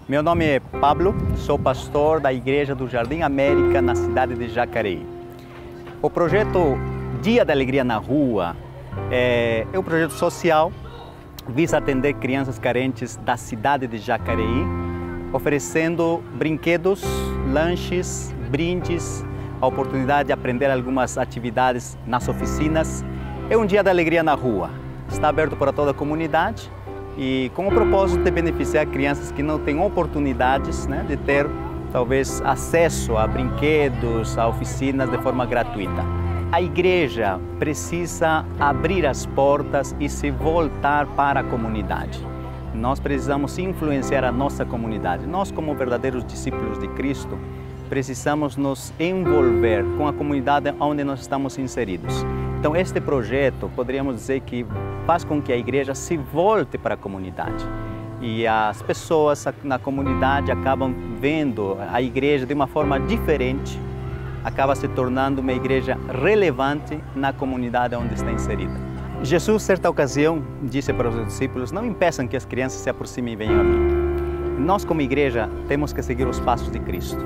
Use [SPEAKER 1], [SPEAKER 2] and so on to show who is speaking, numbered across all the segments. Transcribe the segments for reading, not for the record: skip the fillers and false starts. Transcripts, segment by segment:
[SPEAKER 1] Meu nome é Pablo, sou pastor da Igreja do Jardim América, na cidade de Jacareí. O projeto Dia da Alegria na Rua é um projeto social, visa atender crianças carentes da cidade de Jacareí, oferecendo brinquedos, lanches, brindes, a oportunidade de aprender algumas atividades nas oficinas. É um dia da alegria na rua, está aberto para toda a comunidade e com o propósito de beneficiar crianças que não têm oportunidades, de ter talvez acesso a brinquedos, a oficinas de forma gratuita. A igreja precisa abrir as portas e se voltar para a comunidade. Nós precisamos influenciar a nossa comunidade. Nós, como verdadeiros discípulos de Cristo, precisamos nos envolver com a comunidade onde nós estamos inseridos. Então, este projeto, poderíamos dizer que faz com que a igreja se volte para a comunidade. E as pessoas na comunidade acabam vendo a igreja de uma forma diferente, acaba se tornando uma igreja relevante na comunidade onde está inserida. Jesus, certa ocasião, disse para os discípulos: não impeçam que as crianças se aproximem e venham a mim. Nós, como igreja, temos que seguir os passos de Cristo.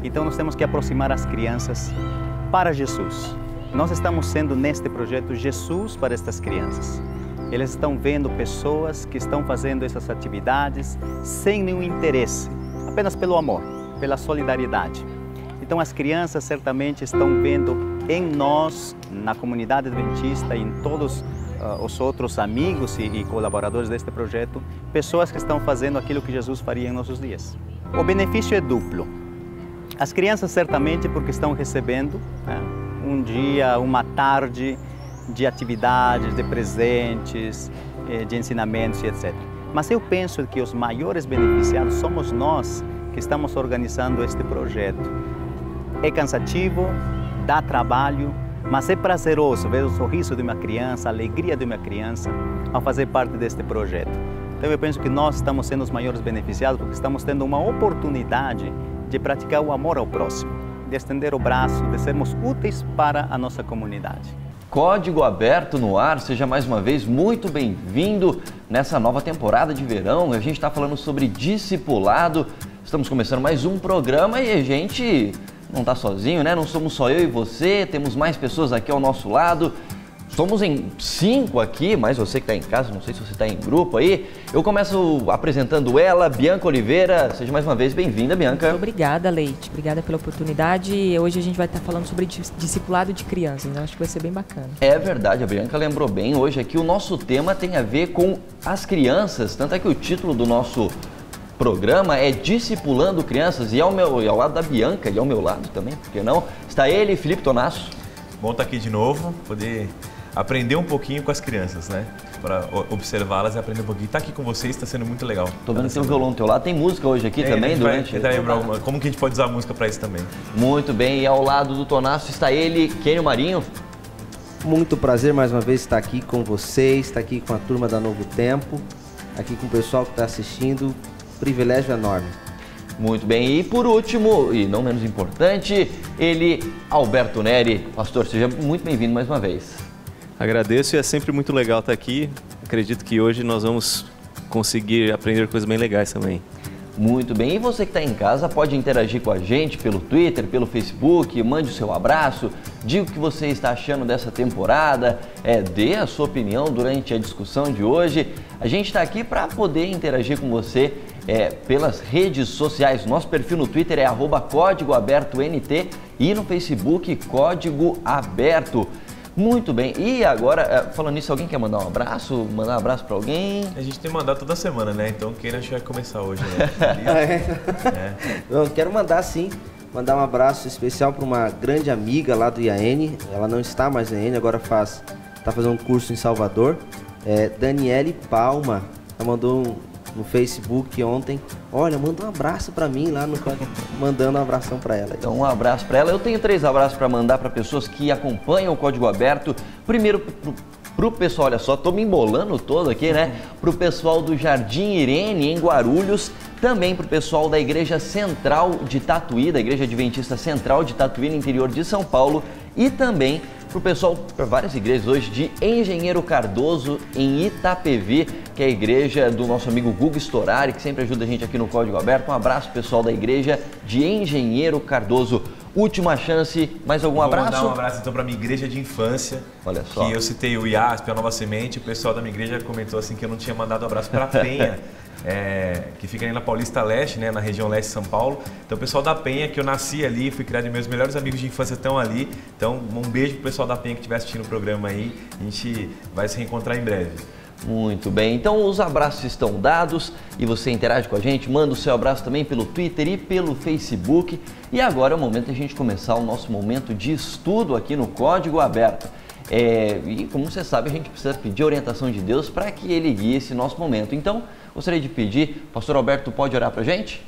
[SPEAKER 1] Então, nós temos que aproximar as crianças para Jesus. Nós estamos sendo, neste projeto, Jesus para estas crianças. Eles estão vendo pessoas que estão fazendo essas atividades sem nenhum interesse, apenas pelo amor, pela solidariedade. Então, as crianças certamente estão vendo em nós, na comunidade adventista e em todos os outros amigos e colaboradores deste projeto, pessoas que estão fazendo aquilo que Jesus faria em nossos dias. O benefício é duplo. As crianças certamente porque estão recebendo um dia, uma tarde de atividades, de presentes, de ensinamentos e etc. Mas eu penso que os maiores beneficiados somos nós que estamos organizando este projeto. É cansativo, dá trabalho, mas é prazeroso ver o sorriso de uma criança, a alegria de uma criança ao fazer parte deste projeto. Então eu penso que nós estamos sendo os maiores beneficiados porque estamos tendo uma oportunidade de praticar o amor ao próximo, de estender o braço, de sermos úteis para a nossa comunidade.
[SPEAKER 2] Código Aberto no ar, seja mais uma vez muito bem-vindo nessa nova temporada de verão. A gente está falando sobre discipulado, estamos começando mais um programa e a gente não está sozinho, né? Não somos só eu e você, temos mais pessoas aqui ao nosso lado. Somos em 5 aqui, mas você que está em casa, não sei se você está em grupo aí. Eu começo apresentando ela, Bianca Oliveira. Seja mais uma vez bem-vinda, Bianca.
[SPEAKER 3] Muito obrigada, Leite. Obrigada pela oportunidade. Hoje a gente vai estar falando sobre discipulado de crianças. Eu acho que vai ser bem bacana.
[SPEAKER 2] É verdade, a Bianca lembrou bem. Hoje aqui o nosso tema tem a ver com as crianças. Tanto é que o título do nosso programa é Discipulando Crianças. E ao lado da Bianca, e ao meu lado também, por que não? Está ele, Felipe Tonasso.
[SPEAKER 4] Bom estar aqui de novo, poder aprender um pouquinho com as crianças, né? Para observá-las e aprender um pouquinho. Estar aqui com vocês está sendo muito legal.
[SPEAKER 2] Tô vendo que tem um violão do teu lado. Tem música hoje aqui também?
[SPEAKER 4] Durante... Como que a gente pode usar a música para isso também?
[SPEAKER 2] Muito bem. E ao lado do Tonasso está ele, Kênio Marinho.
[SPEAKER 5] Muito prazer mais uma vez estar aqui com vocês, estar aqui com a turma da Novo Tempo, aqui com o pessoal que está assistindo. Privilégio enorme.
[SPEAKER 2] Muito bem, e por último, e não menos importante, ele, Alberto Neri. Pastor, seja muito bem-vindo mais uma vez.
[SPEAKER 6] Agradeço e é sempre muito legal estar aqui. Acredito que hoje nós vamos conseguir aprender coisas bem legais também.
[SPEAKER 2] Muito bem, e você que está em casa pode interagir com a gente pelo Twitter, pelo Facebook, mande o seu abraço, diga o que você está achando dessa temporada, dê a sua opinião durante a discussão de hoje. A gente está aqui para poder interagir com você pelas redes sociais. Nosso perfil no Twitter é @códigoabertont e no Facebook Código Aberto. Muito bem, e agora, falando nisso, alguém quer mandar um abraço? Mandar um abraço para alguém?
[SPEAKER 4] A gente tem mandado toda semana, né? Então quem acha que vai começar hoje, né?
[SPEAKER 5] Eu quero mandar sim, mandar um abraço especial para uma grande amiga lá do IAN. Ela não está mais no IAN, agora está fazendo um curso em Salvador. Daniele Palma, ela mandou no Facebook ontem. Olha, manda um abraço para mim lá no mandando um abração para ela.
[SPEAKER 2] Então, um abraço para ela. Eu tenho 3 abraços para mandar para pessoas que acompanham o Código Aberto. Primeiro, pro pessoal, olha só, tô me embolando todo aqui, né? Pro pessoal do Jardim Irene, em Guarulhos. Também pro pessoal da Igreja Central de Tatuí, da Igreja Adventista Central de Tatuí, no interior de São Paulo. E também para o pessoal, para várias igrejas hoje, de Engenheiro Cardoso, em Itapevi. que é a igreja do nosso amigo Guga Storari, que sempre ajuda a gente aqui no Código Aberto. Um abraço, pessoal da igreja de Engenheiro Cardoso. Última chance, mais algum abraço?
[SPEAKER 4] Vou mandar um abraço então para minha igreja de infância.
[SPEAKER 2] Olha só.
[SPEAKER 4] Que eu citei o IASP, a Nova Semente, o pessoal da minha igreja comentou assim que eu não tinha mandado um abraço para a Penha, que fica ali na Paulista Leste, né, na região leste de São Paulo. Então o pessoal da Penha, que eu nasci ali, fui criado, meus melhores amigos de infância estão ali. Então um beijo pro pessoal da Penha que estiver assistindo o programa aí. A gente vai se reencontrar em breve.
[SPEAKER 2] Muito bem, então os abraços estão dados e você interage com a gente, manda o seu abraço também pelo Twitter e pelo Facebook. E agora é o momento de a gente começar o nosso momento de estudo aqui no Código Aberto. E como você sabe, a gente precisa pedir a orientação de Deus para que Ele guie esse nosso momento. Então, gostaria de pedir, Pastor Alberto, pode orar para a gente?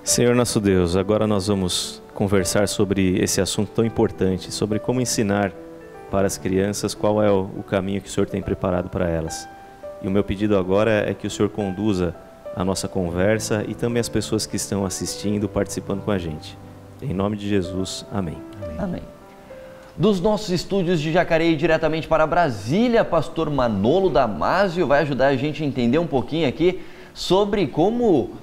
[SPEAKER 6] Senhor nosso Deus, agora nós vamos conversar sobre esse assunto tão importante, sobre como ensinar para as crianças qual é o caminho que o Senhor tem preparado para elas. E o meu pedido agora é que o Senhor conduza a nossa conversa e também as pessoas que estão assistindo, participando com a gente. Em nome de Jesus, amém.
[SPEAKER 2] Amém. Dos nossos estúdios de Jacareí, diretamente para Brasília, Pastor Manolo Damasio vai ajudar a gente a entender um pouquinho aqui sobre como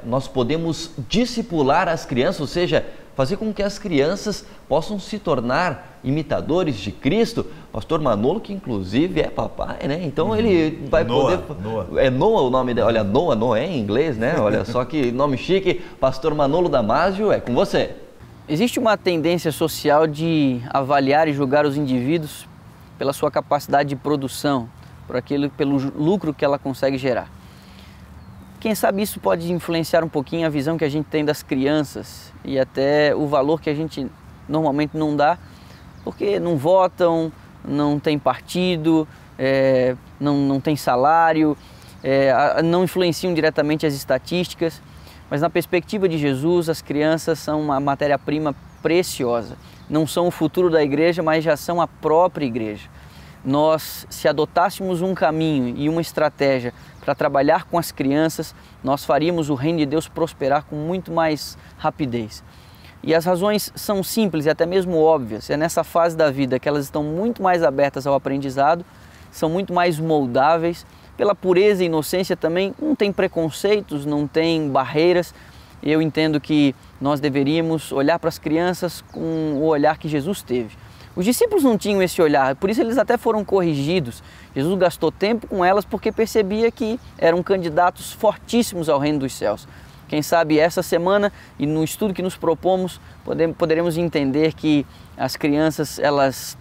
[SPEAKER 2] nós podemos discipular as crianças, ou seja, fazer com que as crianças possam se tornar imitadores de Cristo. Pastor Manolo, que inclusive é papai, né? Então ele vai poder...
[SPEAKER 4] Noah.
[SPEAKER 2] É Noah o nome dele. Olha, Noah em inglês, né? Olha só que nome chique. Pastor Manolo Damasio, é com você.
[SPEAKER 7] Existe uma tendência social de avaliar e julgar os indivíduos pela sua capacidade de produção, pelo lucro que ela consegue gerar. Quem sabe isso pode influenciar um pouquinho a visão que a gente tem das crianças e até o valor que a gente normalmente não dá, porque não votam, não tem partido, não tem salário, não influenciam diretamente as estatísticas. Mas na perspectiva de Jesus, as crianças são uma matéria-prima preciosa. Não são o futuro da igreja, mas já são a própria igreja. Nós, se adotássemos um caminho e uma estratégia para trabalhar com as crianças, nós faríamos o reino de Deus prosperar com muito mais rapidez. E as razões são simples e até mesmo óbvias. É nessa fase da vida que elas estão muito mais abertas ao aprendizado, são muito mais moldáveis, pela pureza e inocência também, não tem preconceitos, não tem barreiras. Eu entendo que nós deveríamos olhar para as crianças com o olhar que Jesus teve. Os discípulos não tinham esse olhar, por isso eles até foram corrigidos. Jesus gastou tempo com elas porque percebia que eram candidatos fortíssimos ao reino dos céus. Quem sabe essa semana e no estudo que nos propomos, poderemos entender que as crianças, elas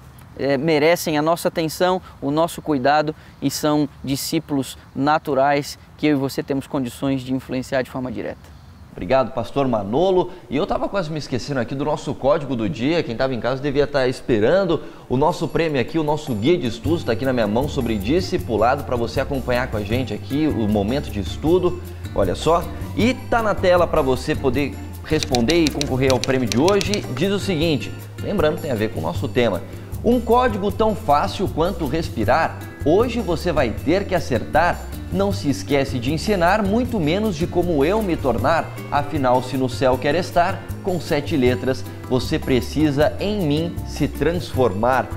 [SPEAKER 7] merecem a nossa atenção, o nosso cuidado e são discípulos naturais que eu e você temos condições de influenciar de forma direta.
[SPEAKER 2] Obrigado, Pastor Manolo. E eu estava quase me esquecendo aqui do nosso código do dia. Quem estava em casa devia estar esperando o nosso prêmio aqui, o nosso guia de estudos está aqui na minha mão sobre discipulado para você acompanhar com a gente aqui o momento de estudo. Olha só. E tá na tela para você poder responder e concorrer ao prêmio de hoje. Diz o seguinte, lembrando, tem a ver com o nosso tema. Um código tão fácil quanto respirar, hoje você vai ter que acertar. Não se esquece de ensinar, muito menos de como eu me tornar. Afinal, se no céu quer estar, com 7 letras, você precisa em mim se transformar.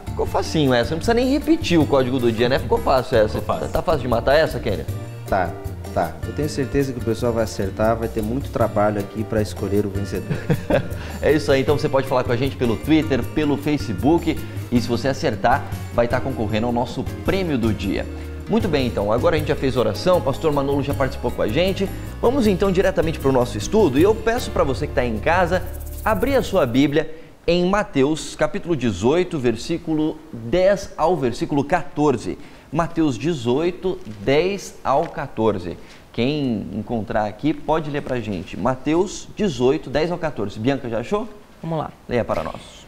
[SPEAKER 2] Ficou facinho essa, não precisa nem repetir o código do dia, né? Ficou fácil essa. Tá fácil de matar essa, Kênia?
[SPEAKER 5] Tá. Eu tenho certeza que o pessoal vai acertar, vai ter muito trabalho aqui para escolher o vencedor.
[SPEAKER 2] É isso aí, então você pode falar com a gente pelo Twitter, pelo Facebook e se você acertar, vai estar concorrendo ao nosso prêmio do dia. Muito bem, então, agora a gente já fez oração, o Pastor Manolo já participou com a gente. Vamos então diretamente para o nosso estudo e eu peço para você que está em casa, abrir a sua Bíblia em Mateus capítulo 18, versículo 10 ao versículo 14. Mateus 18, 10 ao 14. Quem encontrar aqui pode ler para a gente. Mateus 18, 10 ao 14. Bianca, já achou?
[SPEAKER 3] Vamos lá.
[SPEAKER 2] Leia para nós.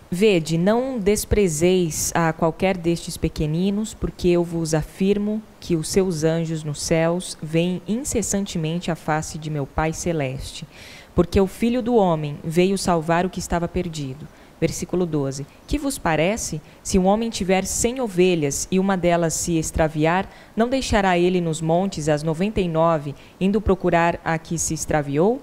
[SPEAKER 3] Vede, não desprezeis a qualquer destes pequeninos, porque eu vos afirmo que os seus anjos nos céus veem incessantemente a face de meu Pai Celeste. Porque o Filho do Homem veio salvar o que estava perdido. Versículo 12. Que vos parece? Se um homem tiver 100 ovelhas e uma delas se extraviar, não deixará ele nos montes as 99, indo procurar a que se extraviou?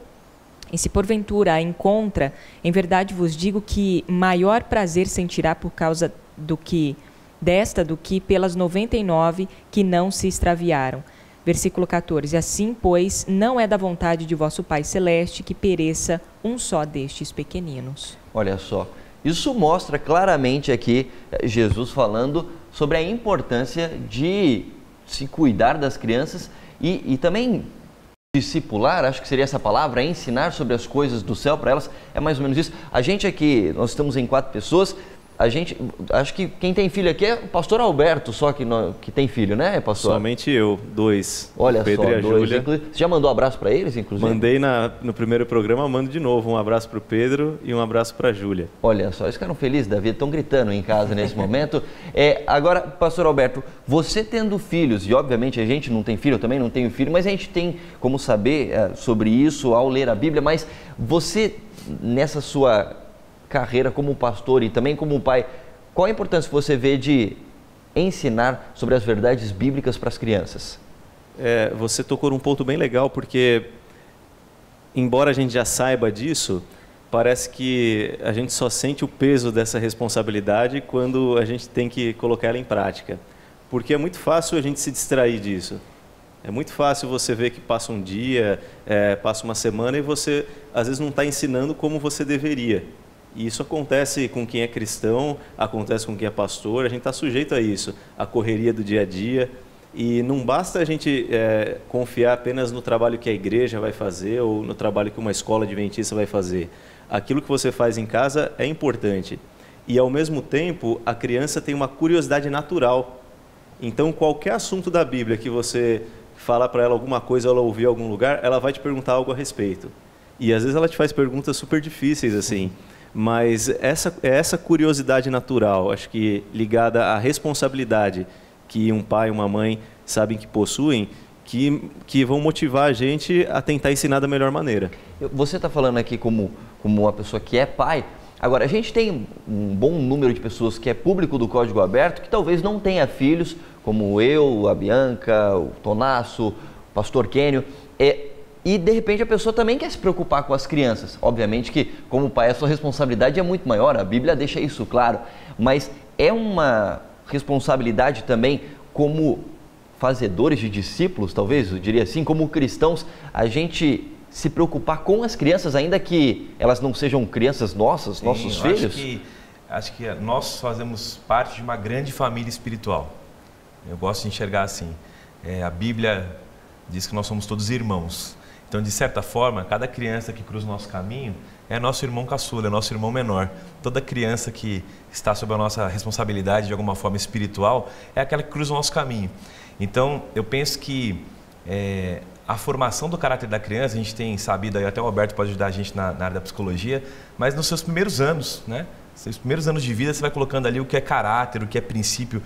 [SPEAKER 3] E se porventura a encontra, em verdade vos digo que maior prazer sentirá por causa do que desta do que pelas 99 que não se extraviaram. Versículo 14. Assim, pois, não é da vontade de vosso Pai Celeste que pereça um só destes pequeninos.
[SPEAKER 2] Olha só, isso mostra claramente aqui Jesus falando sobre a importância de se cuidar das crianças e também discipular, acho que seria essa palavra, ensinar sobre as coisas do céu para elas, é mais ou menos isso. A gente aqui, nós estamos em 4 pessoas, acho que quem tem filho aqui é o pastor Alberto, só que tem filho, né, pastor?
[SPEAKER 6] Somente eu, 2.
[SPEAKER 2] Olha
[SPEAKER 6] Pedro
[SPEAKER 2] só,
[SPEAKER 6] e a
[SPEAKER 2] 2.
[SPEAKER 6] Júlia.
[SPEAKER 2] Você já mandou um abraço para eles, inclusive?
[SPEAKER 6] Mandei no primeiro programa, mando de novo. Um abraço para o Pedro e um abraço para a Júlia.
[SPEAKER 2] Olha só, eles ficaram felizes da vida, estão gritando em casa nesse momento. Agora, pastor Alberto, você tendo filhos, e obviamente a gente não tem filho, eu também não tenho filho, mas a gente tem como saber sobre isso ao ler a Bíblia, mas você, nessa sua carreira como pastor e também como pai, qual a importância que você vê de ensinar sobre as verdades bíblicas para as crianças?
[SPEAKER 6] Você tocou num ponto bem legal, porque embora a gente já saiba disso, parece que a gente só sente o peso dessa responsabilidade quando a gente tem que colocar ela em prática. Porque é muito fácil a gente se distrair disso. É muito fácil você ver que passa um dia, passa uma semana e você às vezes não está ensinando como você deveria. E isso acontece com quem é cristão, acontece com quem é pastor, a gente está sujeito a isso, a correria do dia a dia. E não basta a gente confiar apenas no trabalho que a igreja vai fazer ou no trabalho que uma escola adventista vai fazer. Aquilo que você faz em casa é importante. E, ao mesmo tempo, a criança tem uma curiosidade natural. Então, qualquer assunto da Bíblia que você fala para ela alguma coisa, ela ouvir em algum lugar, ela vai te perguntar algo a respeito. E, às vezes, ela te faz perguntas super difíceis, assim. Mas essa curiosidade natural, acho que ligada à responsabilidade que um pai e uma mãe sabem que possuem, que vão motivar a gente a tentar ensinar da melhor maneira.
[SPEAKER 2] Você está falando aqui como uma pessoa que é pai. Agora, a gente tem um bom número de pessoas que é público do Código Aberto, que talvez não tenha filhos, como eu, a Bianca, o Tonasso, o pastor Kênio, e de repente a pessoa também quer se preocupar com as crianças. Obviamente que, como pai, a sua responsabilidade é muito maior, a Bíblia deixa isso claro, mas é uma responsabilidade também como fazedores de discípulos, talvez, eu diria assim, como cristãos, a gente se preocupar com as crianças, ainda que elas não sejam crianças nossas, nossos filhos?
[SPEAKER 4] Acho que nós fazemos parte de uma grande família espiritual. Eu gosto de enxergar assim. A Bíblia diz que nós somos todos irmãos. Então, de certa forma, cada criança que cruza o nosso caminho é nosso irmão caçula, é nosso irmão menor. Toda criança que está sob a nossa responsabilidade de alguma forma espiritual é aquela que cruza o nosso caminho. Então, eu penso que a formação do caráter da criança, a gente tem sabido, aí até o Alberto pode ajudar a gente na área da psicologia, mas nos seus primeiros anos, né? Seus primeiros anos de vida, você vai colocando ali o que é caráter, o que é princípio,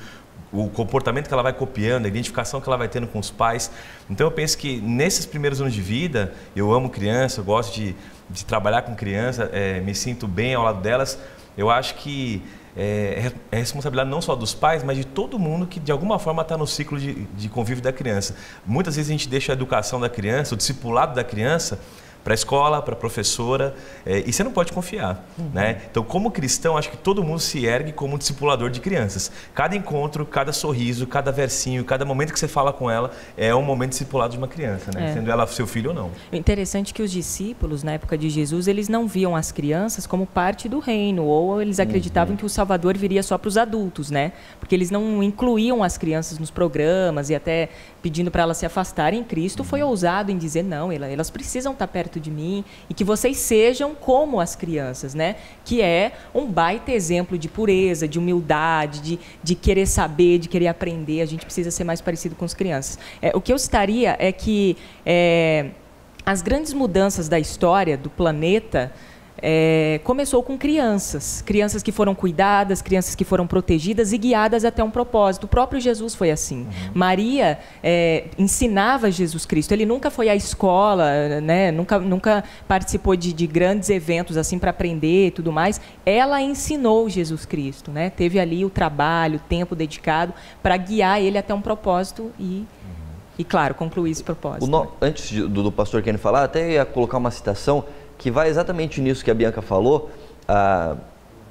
[SPEAKER 4] o comportamento que ela vai copiando, a identificação que ela vai tendo com os pais. Então eu penso que nesses primeiros anos de vida, eu amo criança, eu gosto de trabalhar com criança, me sinto bem ao lado delas. Eu acho que é responsabilidade não só dos pais, mas de todo mundo que de alguma forma está no ciclo de convívio da criança. Muitas vezes a gente deixa a educação da criança, o discipulado da criança, para a escola, para a professora, e você não pode confiar, né? Então, como cristão, acho que todo mundo se ergue como um discipulador de crianças. Cada encontro, cada sorriso, cada versinho, cada momento que você fala com ela é um momento discipulado de uma criança, né? Sendo ela seu filho ou não.
[SPEAKER 3] O interessante é que os discípulos, na época de Jesus, eles não viam as crianças como parte do reino, ou eles acreditavam que o Salvador viria só para os adultos, né? Porque eles não incluíam as crianças nos programas e até pedindo para elas se afastarem. Cristo foi ousado em dizer, não, elas precisam estar perto de mim e que vocês sejam como as crianças, né? Que é um baita exemplo de pureza, de humildade, de querer saber, de querer aprender. A gente precisa ser mais parecido com as crianças. O que eu citaria é que as grandes mudanças da história do planeta começou com crianças que foram cuidadas, crianças que foram protegidas e guiadas até um propósito. O próprio Jesus foi assim. Maria ensinava Jesus Cristo. Ele nunca foi à escola, né? Nunca participou de grandes eventos assim para aprender e tudo mais. Ela ensinou Jesus Cristo, né? Teve ali o trabalho, o tempo dedicado para guiar ele até um propósito e claro, concluir esse propósito.
[SPEAKER 2] Antes do pastor Kênio falar, até ia colocar uma citação que vai exatamente nisso que a Bianca falou,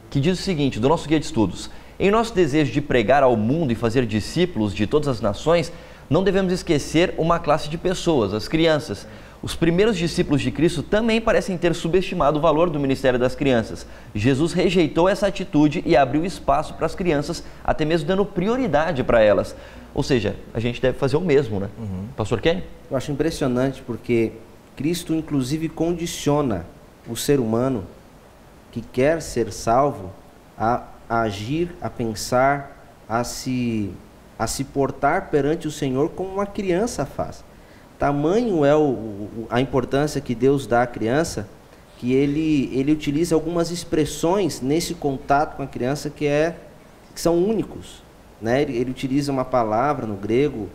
[SPEAKER 2] que diz o seguinte, do nosso guia de estudos: Em nosso desejo de pregar ao mundo e fazer discípulos de todas as nações, não devemos esquecer uma classe de pessoas, as crianças. Os primeiros discípulos de Cristo também parecem ter subestimado o valor do ministério das crianças. Jesus rejeitou essa atitude e abriu espaço para as crianças, até mesmo dando prioridade para elas. Ou seja, a gente deve fazer o mesmo, né? Pastor Kenny?
[SPEAKER 5] Eu acho impressionante porque Cristo, inclusive, condiciona o ser humano que quer ser salvo a agir, a pensar, a se portar perante o Senhor como uma criança faz. Tamanho é a importância que Deus dá à criança, que ele utiliza algumas expressões nesse contato com a criança que são únicos, né? Ele utiliza uma palavra no grego,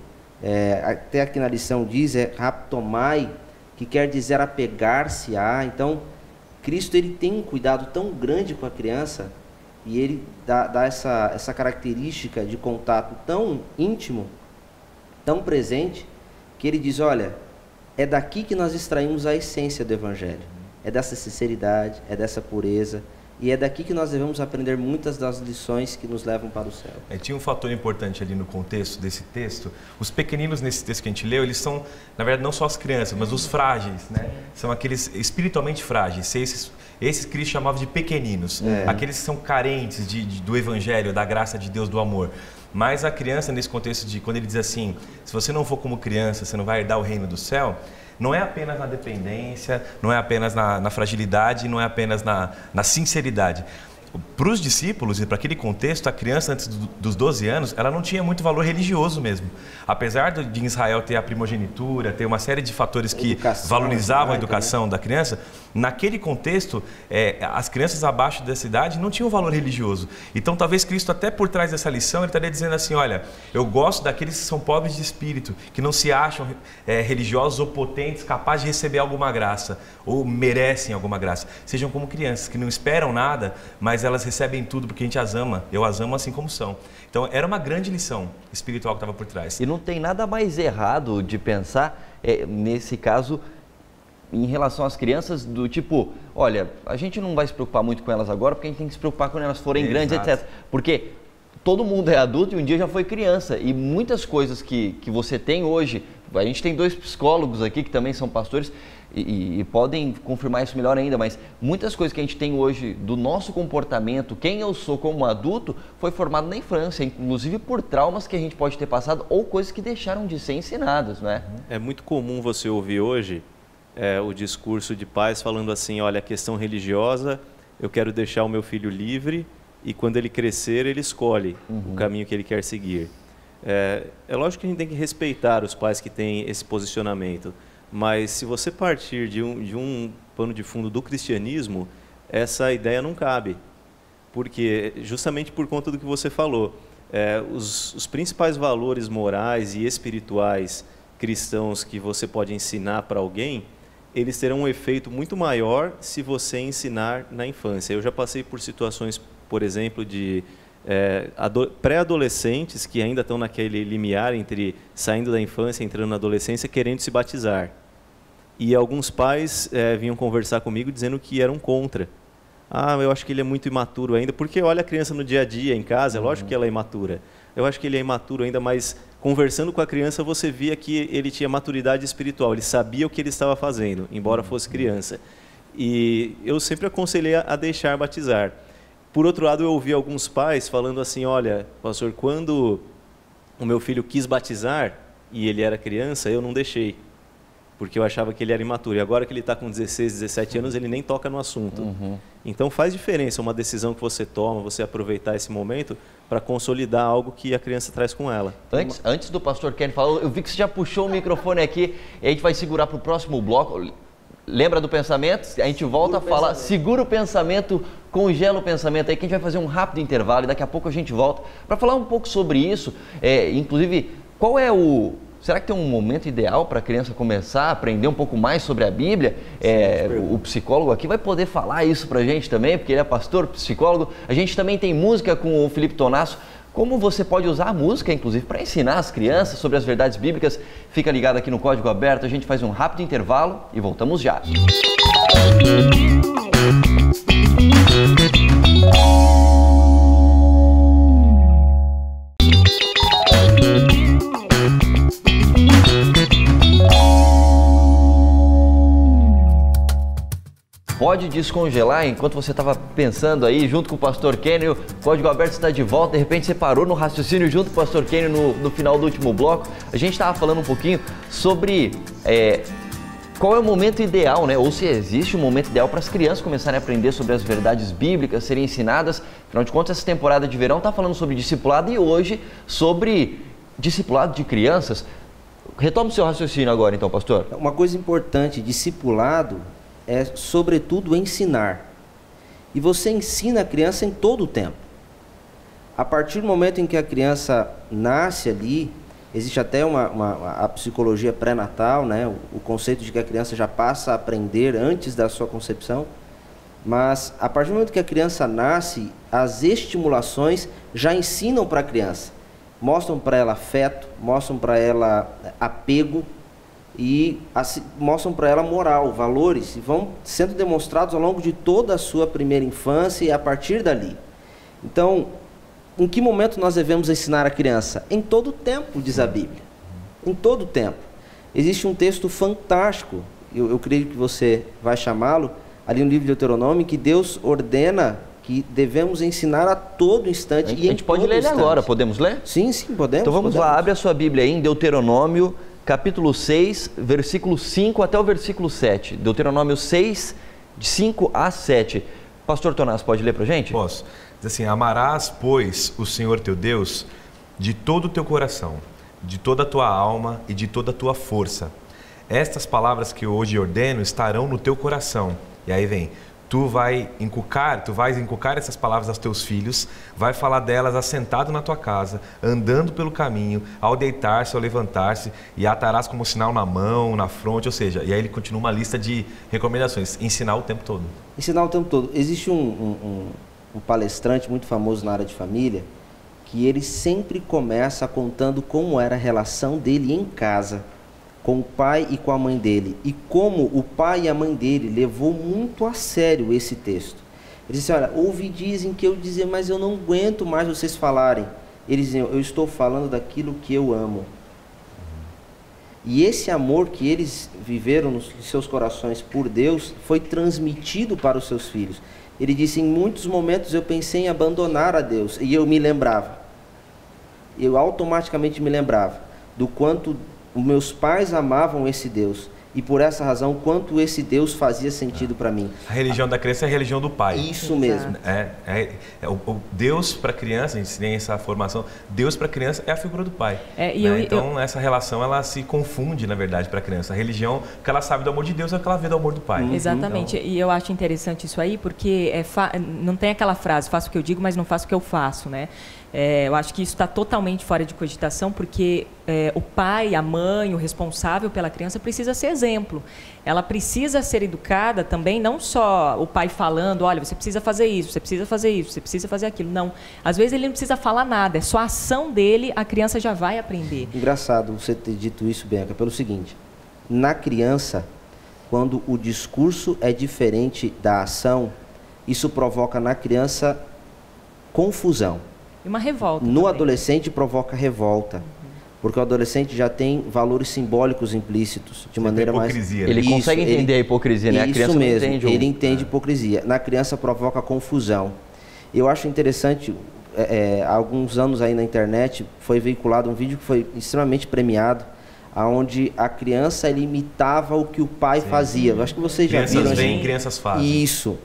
[SPEAKER 5] até aqui na lição diz, raptomai, que quer dizer apegar-se a. Então, Cristo ele tem um cuidado tão grande com a criança e ele dá essa característica de contato tão íntimo, tão presente, que ele diz, olha, é daqui que nós extraímos a essência do Evangelho. É dessa sinceridade, é dessa pureza, e é daqui que nós devemos aprender muitas das lições que nos levam para o céu.
[SPEAKER 4] Tinha um fator importante ali no contexto desse texto. Os pequeninos nesse texto que a gente leu, eles são, na verdade, não só as crianças, mas os frágeis, né? São aqueles espiritualmente frágeis. Esses Cristo chamava de pequeninos, aqueles que são carentes do Evangelho, da graça de Deus, do amor. Mas a criança, nesse contexto de quando ele diz assim, se você não for como criança, você não vai herdar o reino do céu, não é apenas na dependência, não é apenas na fragilidade, não é apenas na sinceridade. Para os discípulos e para aquele contexto, a criança antes dos 12 anos, ela não tinha muito valor religioso mesmo. Apesar de Israel ter a primogenitura, ter uma série de fatores que valorizavam a educação da criança, naquele contexto, as crianças abaixo dessa idade não tinham valor religioso. Então, talvez Cristo, até por trás dessa lição, ele estaria dizendo assim, olha, eu gosto daqueles que são pobres de espírito, que não se acham religiosos ou potentes, capazes de receber alguma graça, ou merecem alguma graça. Sejam como crianças, que não esperam nada, mas elas recebem tudo porque a gente as ama. Eu as amo assim como são. Então, era uma grande lição espiritual que estava por trás.
[SPEAKER 2] E não tem nada mais errado de pensar, nesse caso, em relação às crianças, do tipo, olha, a gente não vai se preocupar muito com elas agora, porque a gente tem que se preocupar quando elas forem grandes, etc. Porque todo mundo é adulto e um dia já foi criança. E muitas coisas que você tem hoje, a gente tem 2 psicólogos aqui que também são pastores, e podem confirmar isso melhor ainda, mas muitas coisas que a gente tem hoje do nosso comportamento, quem eu sou como adulto, foi formado na infância, inclusive por traumas que a gente pode ter passado ou coisas que deixaram de ser ensinadas, não é?
[SPEAKER 6] É muito comum você ouvir hoje o discurso de pais falando assim, olha, a questão religiosa, eu quero deixar o meu filho livre e quando ele crescer, ele escolhe o caminho que ele quer seguir. É lógico que a gente tem que respeitar os pais que têm esse posicionamento, mas se você partir de um pano de fundo do cristianismo, essa ideia não cabe, porque justamente por conta do que você falou, os principais valores morais e espirituais cristãos que você pode ensinar para alguém, eles terão um efeito muito maior se você ensinar na infância. Eu já passei por situações, por exemplo, de pré-adolescentes que ainda estão naquele limiar entre saindo da infância e entrando na adolescência, querendo se batizar. E alguns pais vinham conversar comigo dizendo que eram contra. Eu acho que ele é muito imaturo ainda, porque olha a criança no dia a dia em casa, é lógico que ela é imatura. Eu acho que ele é imaturo ainda, mas conversando com a criança você via que ele tinha maturidade espiritual, ele sabia o que ele estava fazendo, embora fosse criança. E eu sempre aconselhei a deixar batizar. Por outro lado, eu ouvi alguns pais falando assim, olha, pastor, quando o meu filho quis batizar e ele era criança, eu não deixei, porque eu achava que ele era imaturo. E agora que ele está com 16, 17 anos, ele nem toca no assunto. Então faz diferença uma decisão que você toma, você aproveitar esse momento para consolidar algo que a criança traz com ela.
[SPEAKER 2] Antes do pastor Kenny falar, eu vi que você já puxou o microfone aqui, e a gente vai segurar para o próximo bloco. Lembra do pensamento? A gente volta a falar, segura o pensamento, congela o pensamento aí, que a gente vai fazer um rápido intervalo e daqui a pouco a gente volta para falar um pouco sobre isso. Inclusive, será que tem um momento ideal para a criança começar a aprender um pouco mais sobre a Bíblia? O psicólogo aqui vai poder falar isso para a gente também, porque ele é pastor, psicólogo. A gente também tem música com o Felipe Tonasso. Como você pode usar a música, inclusive, para ensinar as crianças sobre as verdades bíblicas. Fica ligado aqui no Código Aberto, a gente faz um rápido intervalo e voltamos já. pode descongelar enquanto você estava pensando aí, junto com o pastor Kenny, o Código Aberto está de volta, de repente você parou no raciocínio junto com o pastor Kenny no final do último bloco. A gente estava falando um pouquinho sobre qual é o momento ideal, né? Ou se existe um momento ideal para as crianças começarem a aprender sobre as verdades bíblicas, serem ensinadas. Afinal de contas, essa temporada de verão está falando sobre discipulado e hoje sobre discipulado de crianças. Retoma o seu raciocínio agora, então, pastor.
[SPEAKER 5] Uma coisa importante, discipulado é, sobretudo, ensinar. E você ensina a criança em todo o tempo. A partir do momento em que a criança nasce ali, existe até a psicologia pré-natal, né? O conceito de que a criança já passa a aprender antes da sua concepção. Mas, a partir do momento que a criança nasce, as estimulações já ensinam para a criança. Mostram para ela afeto, mostram para ela apego e mostram para ela moral, valores, e vão sendo demonstrados ao longo de toda a sua primeira infância e a partir dali. Então, em que momento nós devemos ensinar a criança? Em todo o tempo, diz a Bíblia. Em todo o tempo. Existe um texto fantástico, eu creio que você vai chamá-lo, ali no livro de Deuteronômio, que Deus ordena que devemos ensinar a todo instante.
[SPEAKER 2] A gente pode ler ele agora, podemos ler?
[SPEAKER 5] Sim, podemos.
[SPEAKER 2] Então vamos lá, abre a sua Bíblia aí em Deuteronômio, capítulo 6, versículo 5 até o versículo 7. Deuteronômio 6, de 5 a 7. Pastor Tonás, pode ler pra gente?
[SPEAKER 4] Posso. Diz assim: amarás, pois, o Senhor teu Deus de todo o teu coração, de toda a tua alma e de toda a tua força. Estas palavras que eu hoje ordeno estarão no teu coração. E aí vem: tu vais inculcar essas palavras aos teus filhos, vai falar delas assentado na tua casa, andando pelo caminho, ao deitar-se, ao levantar-se, e atarás como sinal na mão, na fronte, ou seja, e aí ele continua uma lista de recomendações, ensinar o tempo todo.
[SPEAKER 5] Ensinar o tempo todo. Existe um palestrante muito famoso na área de família, que ele sempre começa contando como era a relação dele em casa, com o pai e com a mãe dele, e como o pai e a mãe dele levou muito a sério esse texto. Ele disse: olha, dizem que eu dizia, mas eu não aguento mais vocês falarem. Eles diziam: eu estou falando daquilo que eu amo. E esse amor que eles viveram nos seus corações por Deus foi transmitido para os seus filhos. Ele disse: em muitos momentos eu pensei em abandonar a Deus, e eu automaticamente me lembrava do quanto os meus pais amavam esse Deus, e por essa razão, quanto esse Deus fazia sentido para mim.
[SPEAKER 4] A religião da criança é a religião do pai.
[SPEAKER 5] Isso mesmo.
[SPEAKER 4] O Deus para a criança, a gente tem essa formação, Deus para a criança é a figura do pai. Então, essa relação, ela se confunde, na verdade, para a criança. A religião, o que ela sabe do amor de Deus é o que ela vê do amor do pai.
[SPEAKER 3] Exatamente. Então... E eu acho interessante isso aí, porque não tem aquela frase: faço o que eu digo, mas não faço o que eu faço, né? Eu acho que isso está totalmente fora de cogitação, porque o pai, a mãe, o responsável pela criança precisa ser exemplo. Ela precisa ser educada também, não só o pai falando: olha, você precisa fazer isso, você precisa fazer isso, você precisa fazer aquilo. Não. Às vezes ele não precisa falar nada, é só a ação dele, a criança já vai aprender.
[SPEAKER 5] Engraçado você ter dito isso, Bianca, pelo seguinte: na criança, quando o discurso é diferente da ação, isso provoca na criança confusão.
[SPEAKER 3] E uma revolta.
[SPEAKER 5] No também. Adolescente provoca revolta, porque o adolescente já tem valores simbólicos implícitos de maneira mais...
[SPEAKER 2] Ele consegue entender a hipocrisia, né? A criança
[SPEAKER 5] não mesmo,
[SPEAKER 2] entende.
[SPEAKER 5] Ele entende hipocrisia. Na criança provoca confusão. Eu acho interessante, há alguns anos aí na internet foi veiculado um vídeo que foi extremamente premiado, onde a criança imitava o que o pai fazia. Eu acho que vocês já viram.
[SPEAKER 4] Crianças veem, crianças fazem.
[SPEAKER 5] Isso.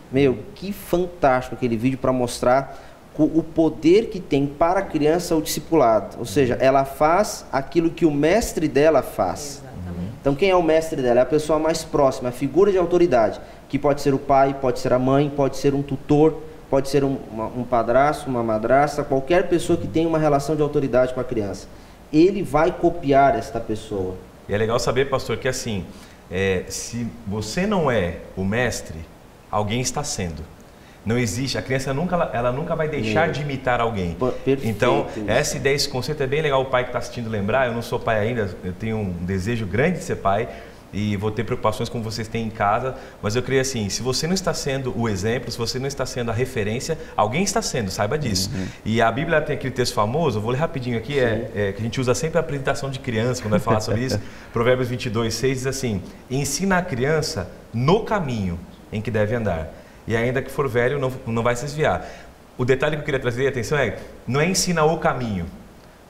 [SPEAKER 5] Que fantástico aquele vídeo para mostrar o poder que tem para a criança o discipulado. Ou seja, ela faz aquilo que o mestre dela faz. Exatamente. Então, quem é o mestre dela? É a pessoa mais próxima, a figura de autoridade, que pode ser o pai, pode ser a mãe, pode ser um tutor, pode ser um padrasto, uma madrasta, qualquer pessoa que tenha uma relação de autoridade com a criança. Ele vai copiar esta pessoa.
[SPEAKER 4] E é legal saber, pastor, que assim, se você não é o mestre, alguém está sendo. Não existe, a criança nunca vai deixar de imitar alguém.
[SPEAKER 5] Perfeito.
[SPEAKER 4] Então, essa ideia, esse conceito é bem legal o pai que está assistindo lembrar. Eu não sou pai ainda, eu tenho um desejo grande de ser pai e vou ter preocupações como vocês têm em casa, mas eu creio assim: se você não está sendo o exemplo, se você não está sendo a referência, alguém está sendo, saiba disso. E a Bíblia tem aquele texto famoso, eu vou ler rapidinho aqui, que a gente usa sempre a apresentação de criança quando vai falar sobre isso. Provérbios 22:6 diz assim: ensina a criança no caminho em que deve andar. E ainda que for velho, não vai se desviar. O detalhe que eu queria trazer atenção não é ensina o caminho.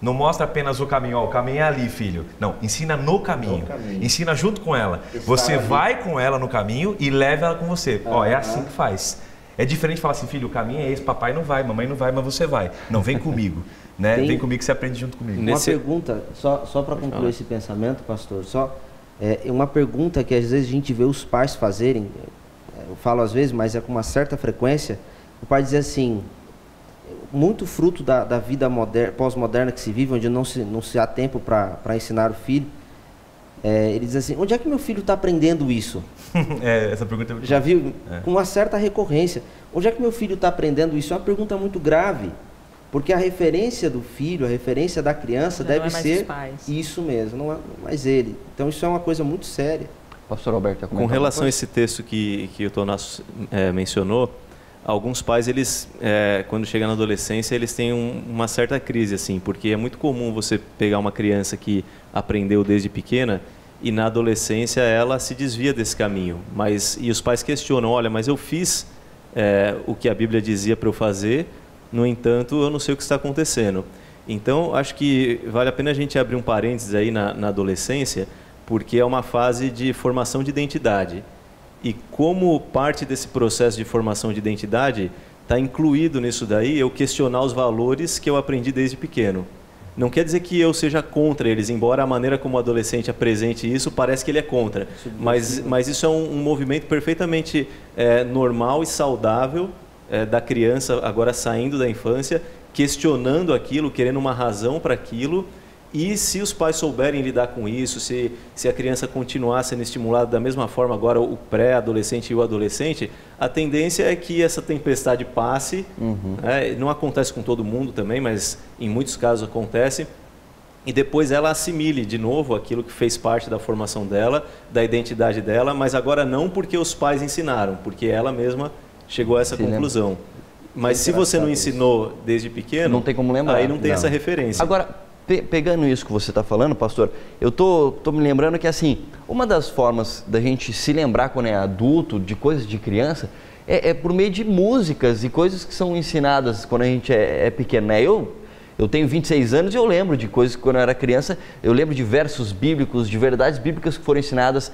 [SPEAKER 4] Não mostra apenas o caminho, ó, o caminho é ali, filho. Não, ensina no caminho. Ensina junto com ela. Você vai com ela no caminho e leva ela com você. Ó, é assim que faz. É diferente de falar assim, filho, o caminho é esse, papai não vai, mamãe não vai, mas você vai. Não, vem comigo. Né? Vem comigo que você aprende junto comigo.
[SPEAKER 5] Uma pergunta, só para concluir esse pensamento, pastor, uma pergunta que às vezes a gente vê os pais fazerem, eu falo às vezes, mas é com uma certa frequência, o pai diz assim, muito fruto da vida pós-moderna que se vive, onde não se há tempo para ensinar o filho, ele diz assim, onde é que meu filho está aprendendo isso?
[SPEAKER 4] Essa pergunta é muito...
[SPEAKER 5] Já viu? Com uma certa recorrência. Onde é que meu filho está aprendendo isso? É uma pergunta muito grave, porque a referência do filho, a referência da criança deve ser isso mesmo, não é mais ele. Então isso é uma coisa muito séria.
[SPEAKER 2] Pastor Alberto,
[SPEAKER 6] com relação a esse texto que o Tonasso mencionou, alguns pais, eles, quando chegam na adolescência, eles têm uma certa crise, assim, porque é muito comum você pegar uma criança que aprendeu desde pequena e na adolescência ela se desvia desse caminho. E os pais questionam, olha, mas eu fiz o que a Bíblia dizia para eu fazer, no entanto, eu não sei o que está acontecendo. Então, acho que vale a pena a gente abrir um parênteses aí na adolescência, porque é uma fase de formação de identidade. E como parte desse processo de formação de identidade, está incluído nisso daí eu questionar os valores que eu aprendi desde pequeno. Não quer dizer que eu seja contra eles, embora a maneira como o adolescente apresente isso, parece que ele é contra. Mas isso é um movimento perfeitamente normal e saudável da criança, agora saindo da infância, questionando aquilo, querendo uma razão para aquilo. E se os pais souberem lidar com isso, se a criança continuar sendo estimulada da mesma forma, agora o pré-adolescente e o adolescente, a tendência é que essa tempestade passe. Não acontece com todo mundo também, mas em muitos casos acontece. E depois ela assimile de novo aquilo que fez parte da formação dela, da identidade dela, mas agora não porque os pais ensinaram, porque ela mesma chegou a essa conclusão. Mas se você não ensinou desde pequeno,
[SPEAKER 2] não tem como lembrar.
[SPEAKER 6] Aí não tem essa referência.
[SPEAKER 2] Agora, pegando isso que você está falando, pastor, eu tô me lembrando que, assim, uma das formas da gente se lembrar quando é adulto, de coisas de criança, é por meio de músicas e coisas que são ensinadas quando a gente é pequeno, né? Eu tenho 26 anos e eu lembro de coisas que quando eu era criança, eu lembro de versos bíblicos, de verdades bíblicas que foram ensinadas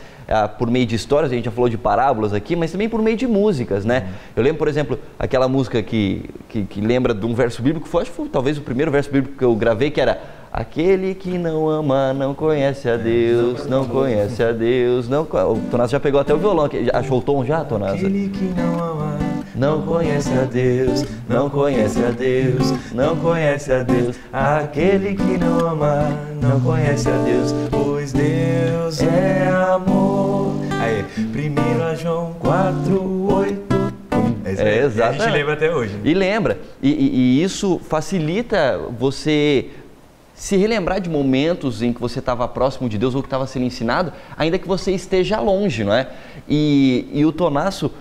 [SPEAKER 2] por meio de histórias, a gente já falou de parábolas aqui, mas também por meio de músicas, né? Eu lembro, por exemplo, aquela música que lembra de um verso bíblico, acho que foi talvez o primeiro verso bíblico que eu gravei, que era: aquele que não ama, não conhece a Deus, não conhece a Deus, não... O Tonasso já pegou até o violão, achou o tom já, Tonasso?
[SPEAKER 4] Aquele que não ama,
[SPEAKER 2] não conhece a Deus, não conhece a Deus, não conhece a Deus. Aquele que não ama, não conhece a Deus, pois Deus é amor.
[SPEAKER 4] Aí, 1 João 4:8.
[SPEAKER 2] Exatamente.
[SPEAKER 4] A gente lembra até hoje.
[SPEAKER 2] E lembra. E isso facilita você se relembrar de momentos em que você estava próximo de Deus ou que estava sendo ensinado, ainda que você esteja longe, não é? E o Tonasso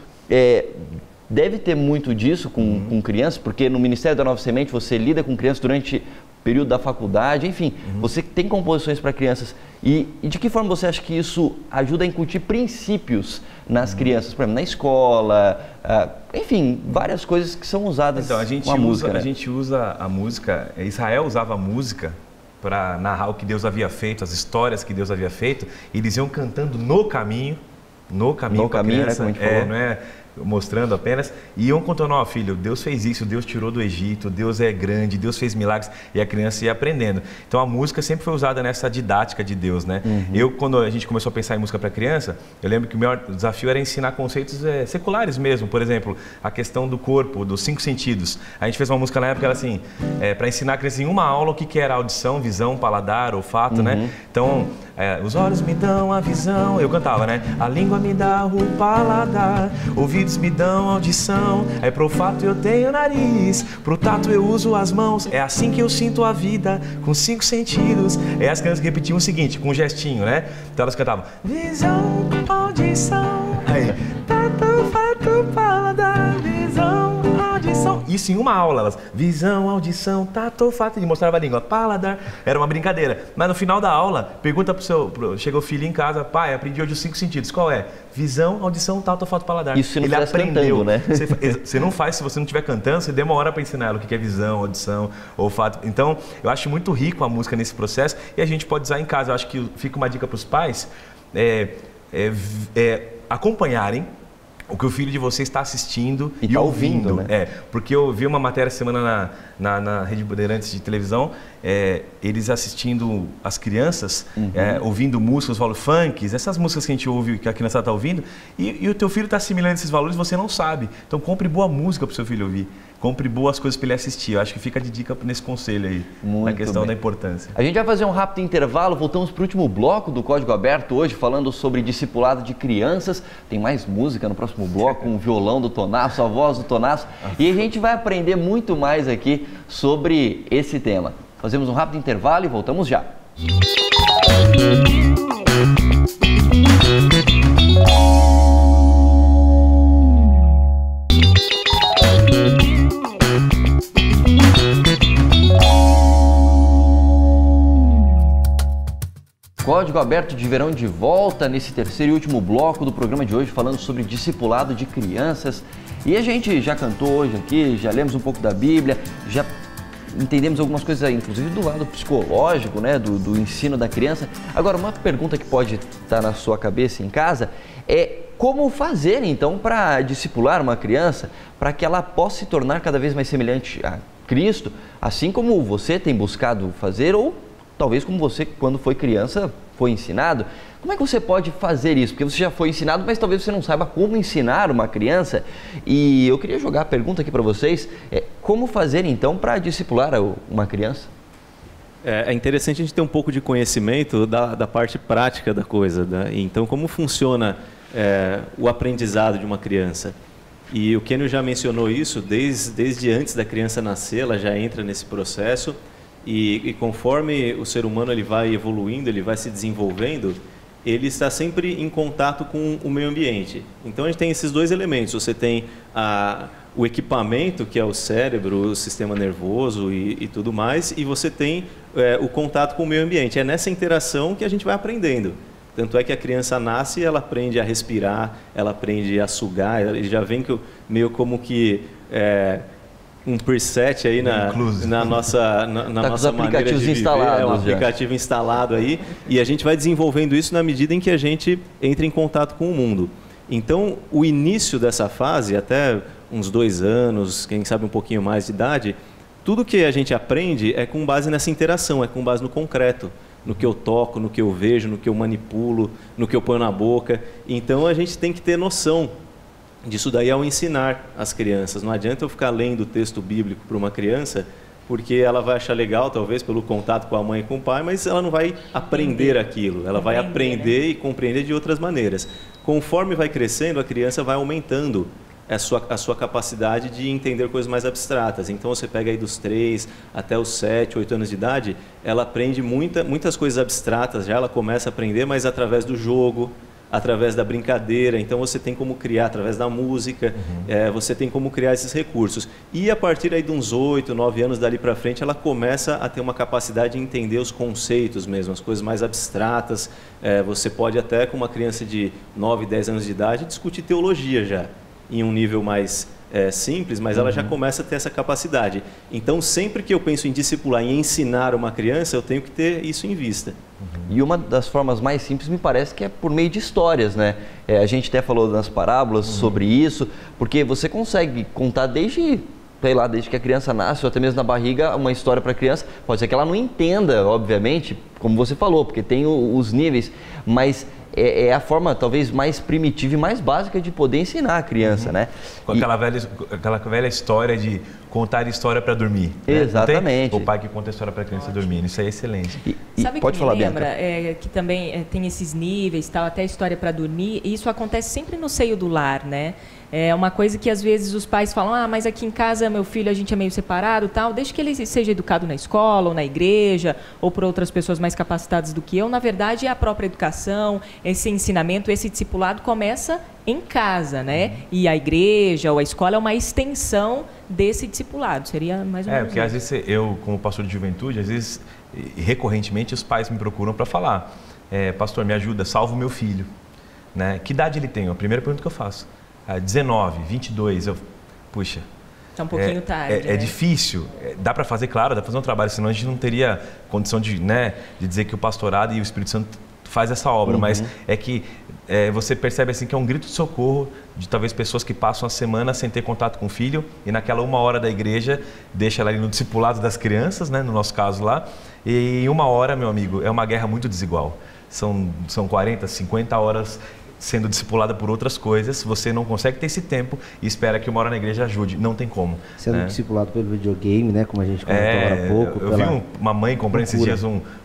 [SPEAKER 2] deve ter muito disso com crianças, porque no Ministério da Nova Semente você lida com crianças durante o período da faculdade, enfim, você tem composições para crianças. E de que forma você acha que isso ajuda a incutir princípios nas crianças, por exemplo, na escola, enfim, várias coisas que são usadas
[SPEAKER 4] com a
[SPEAKER 2] música, né?
[SPEAKER 4] A gente usa a música, Israel usava a música para narrar o que Deus havia feito, as histórias que Deus havia feito, e eles iam cantando no caminho, com a criança,
[SPEAKER 2] né, como a gente falou.
[SPEAKER 4] Não é mostrando apenas, e iam contando: ó, filho, Deus fez isso, Deus tirou do Egito, Deus é grande, Deus fez milagres, e a criança ia aprendendo. Então a música sempre foi usada nessa didática de Deus, né? Quando a gente começou a pensar em música para criança, eu lembro que o meu desafio era ensinar conceitos seculares mesmo, por exemplo, a questão do corpo, dos 5 sentidos. A gente fez uma música na época, era assim, para ensinar a criança em uma aula o que era audição, visão, paladar, olfato, né? Então, os olhos me dão a visão, eu cantava, né? A língua me dá o paladar, ouvidos me dão audição, aí pro olfato eu tenho nariz, pro tato eu uso as mãos, é assim que eu sinto a vida, com 5 sentidos. E as crianças repetiam o seguinte, com um gestinho, né? Então elas cantavam: visão, audição, aí, tato, olfato, paladar, visão, audição. Isso em uma aula, elas, visão, audição, tato, olfato, e mostrava a língua, paladar, era uma brincadeira. Mas no final da aula, pergunta chega o filho em casa, pai, aprendi hoje os 5 sentidos, qual é? Visão, audição, tato, olfato, paladar.
[SPEAKER 2] Isso se não
[SPEAKER 4] ele
[SPEAKER 2] cantando,
[SPEAKER 4] aprendeu,
[SPEAKER 2] né?
[SPEAKER 4] Você não faz, se você não estiver cantando, você demora para ensinar ela o que é visão, audição, olfato. Então, eu acho muito rico a música nesse processo e a gente pode usar em casa. Eu acho que fica uma dica para os pais, acompanharem o que o filho de vocês está assistindo e
[SPEAKER 2] tá
[SPEAKER 4] ouvindo.
[SPEAKER 2] né?
[SPEAKER 4] Porque eu vi uma matéria essa semana na Rede Bandeirantes de televisão, eles assistindo as crianças, ouvindo músicas, valores funks, essas músicas que a gente ouve, que a criança está ouvindo, e o teu filho está assimilando esses valores e você não sabe. Então compre boa música para o seu filho ouvir. Compre boas coisas para ele assistir. Eu acho que fica de dica nesse conselho aí, na questão da importância.
[SPEAKER 2] A gente vai fazer um rápido intervalo, voltamos para o último bloco do Código Aberto hoje, falando sobre discipulado de crianças. Tem mais música no próximo bloco, com o violão do Tonasso, a voz do Tonasso. E a gente vai aprender muito mais aqui sobre esse tema. Fazemos um rápido intervalo e voltamos já. Código Aberto de Verão de volta nesse terceiro e último bloco do programa de hoje, falando sobre discipulado de crianças. E a gente já cantou hoje aqui, já lemos um pouco da Bíblia, já entendemos algumas coisas, inclusive do lado psicológico, né, do ensino da criança. Agora, uma pergunta que pode estar na sua cabeça em casa é como fazer, então, para discipular uma criança, para que ela possa se tornar cada vez mais semelhante a Cristo, assim como você tem buscado fazer, ou talvez como você, quando foi criança, foi ensinado. Como é que você pode fazer isso? Porque você já foi ensinado, mas talvez você não saiba como ensinar uma criança. E eu queria jogar a pergunta aqui para vocês, como fazer então para discipular uma criança?
[SPEAKER 6] É interessante a gente ter um pouco de conhecimento da parte prática da coisa, né? Então, como funciona o aprendizado de uma criança? E o Kenio já mencionou isso, desde antes da criança nascer, ela já entra nesse processo. E conforme o ser humano ele vai evoluindo, ele vai se desenvolvendo, ele está sempre em contato com o meio ambiente. Então a gente tem esses dois elementos. Você tem o equipamento, que é o cérebro, o sistema nervoso e tudo mais, e você tem o contato com o meio ambiente. É nessa interação que a gente vai aprendendo. Tanto é que a criança nasce, ela aprende a respirar, ela aprende a sugar, ele já vem meio como que um preset aí na nossa maneira de viver, um aplicativo instalado aí, e a gente vai desenvolvendo isso na medida em que a gente entra em contato com o mundo. Então, o início dessa fase, até uns 2 anos, quem sabe um pouquinho mais de idade, tudo que a gente aprende é com base nessa interação, é com base no concreto, no que eu toco, no que eu vejo, no que eu manipulo, no que eu ponho na boca. Então, a gente tem que ter noção disso daí ao ensinar as crianças. Não adianta eu ficar lendo o texto bíblico para uma criança, porque ela vai achar legal, talvez, pelo contato com a mãe e com o pai, mas ela não vai aprender aquilo. Ela vai aprender e compreender de outras maneiras. Conforme vai crescendo, a criança vai aumentando a sua capacidade de entender coisas mais abstratas. Então, você pega aí dos 3 até os 7, 8 anos de idade, ela aprende muitas coisas abstratas, já ela começa a aprender, mas através do jogo, através da brincadeira. Então você tem como criar através da música, você tem como criar esses recursos. E a partir aí de uns 8, 9 anos dali para frente, ela começa a ter uma capacidade de entender os conceitos mesmo, as coisas mais abstratas. Você pode até, com uma criança de 9, 10 anos de idade, discutir teologia já, em um nível mais simples, mas ela já começa a ter essa capacidade. Então, sempre que eu penso em discipular, em ensinar uma criança, eu tenho que ter isso em vista.
[SPEAKER 2] E uma das formas mais simples me parece que é por meio de histórias, né? A gente até falou nas parábolas sobre isso, porque você consegue contar desde que a criança nasce, ou até mesmo na barriga, uma história para a criança. Pode ser que ela não entenda, obviamente, como você falou, porque tem os níveis, mas é a forma talvez mais primitiva e mais básica de poder ensinar a criança, né?
[SPEAKER 4] Com aquela velha história de contar história para dormir.
[SPEAKER 2] Exatamente.
[SPEAKER 4] Né? O pai que conta a história para a criança dormir, isso é excelente.
[SPEAKER 3] Sabe
[SPEAKER 2] pode
[SPEAKER 3] que
[SPEAKER 2] falar,
[SPEAKER 3] me lembra?
[SPEAKER 2] Bianca.
[SPEAKER 3] Que também tem esses níveis, tal, até a história para dormir, e isso acontece sempre no seio do lar, né? É uma coisa que às vezes os pais falam, mas aqui em casa meu filho a gente é meio separado, tal, deixa que ele seja educado na escola ou na igreja ou por outras pessoas mais capacitadas do que eu. Na verdade, é a própria educação, esse ensinamento, esse discipulado começa em casa, né? E a igreja ou a escola é uma extensão desse discipulado, seria mais ou menos
[SPEAKER 4] porque às vezes eu, como pastor de juventude, às vezes, recorrentemente, os pais me procuram para falar, pastor, me ajuda, salva o meu filho, né? Que idade ele tem? É a primeira pergunta que eu faço. 19, 22, puxa...
[SPEAKER 3] Está um pouquinho tarde.
[SPEAKER 4] É difícil, dá para fazer, claro, dá para fazer um trabalho, senão a gente não teria condição de dizer que o pastorado e o Espírito Santo faz essa obra, mas é que você percebe assim que é um grito de socorro de talvez pessoas que passam a semana sem ter contato com o filho e naquela 1 hora da igreja deixa ela ali no discipulado das crianças, né, no nosso caso lá, e em 1 hora, meu amigo, é uma guerra muito desigual, são 40, 50 horas sendo discipulada por outras coisas, você não consegue ter esse tempo e espera que 1 hora na igreja ajude, não tem como.
[SPEAKER 5] Sendo discipulado pelo videogame, né, como a gente comentou agora há pouco.
[SPEAKER 4] Eu vi uma mãe comprando esses dias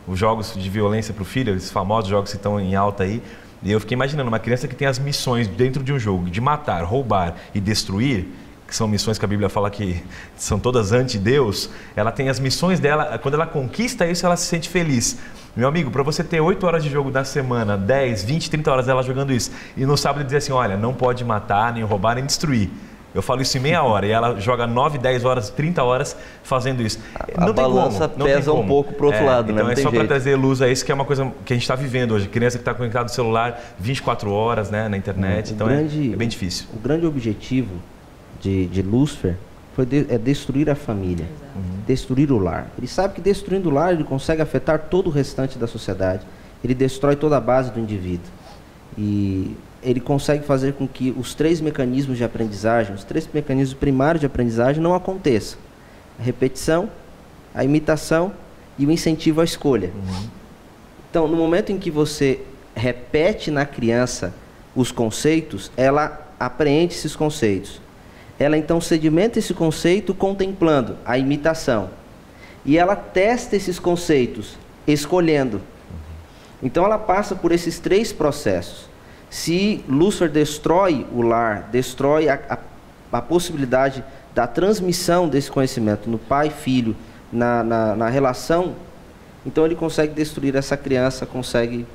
[SPEAKER 4] os jogos de violência para o filho, esses famosos jogos que estão em alta aí, e eu fiquei imaginando uma criança que tem as missões dentro de um jogo de matar, roubar e destruir, que são missões que a Bíblia fala que são todas anti-Deus, ela tem as missões dela, quando ela conquista isso, ela se sente feliz. Meu amigo, para você ter 8 horas de jogo da semana, 10, 20, 30 horas dela jogando isso, e no sábado dizer assim, olha, não pode matar, nem roubar, nem destruir. Eu falo isso em meia hora, e ela joga 9, 10 horas, 30 horas fazendo isso.
[SPEAKER 2] A balança pesa um pouco pro outro lado, né?
[SPEAKER 4] Então é só para trazer luz a isso, que é uma coisa que a gente está vivendo hoje. Criança que está conectada no celular 24 horas, né, na internet, então é bem difícil.
[SPEAKER 5] O grande objetivo de Lúcifer é destruir a família, destruir o lar. Ele sabe que destruindo o lar ele consegue afetar todo o restante da sociedade, ele destrói toda a base do indivíduo. E ele consegue fazer com que os 3 mecanismos de aprendizagem, os 3 mecanismos primários de aprendizagem não aconteçam. A repetição, a imitação e o incentivo à escolha. Então, no momento em que você repete na criança os conceitos, ela apreende esses conceitos. Ela então sedimenta esse conceito contemplando a imitação. E ela testa esses conceitos, escolhendo. Então ela passa por esses 3 processos. Se Lúcifer destrói o lar, destrói a possibilidade da transmissão desse conhecimento no pai e filho, na relação, então ele consegue destruir essa criança, consegue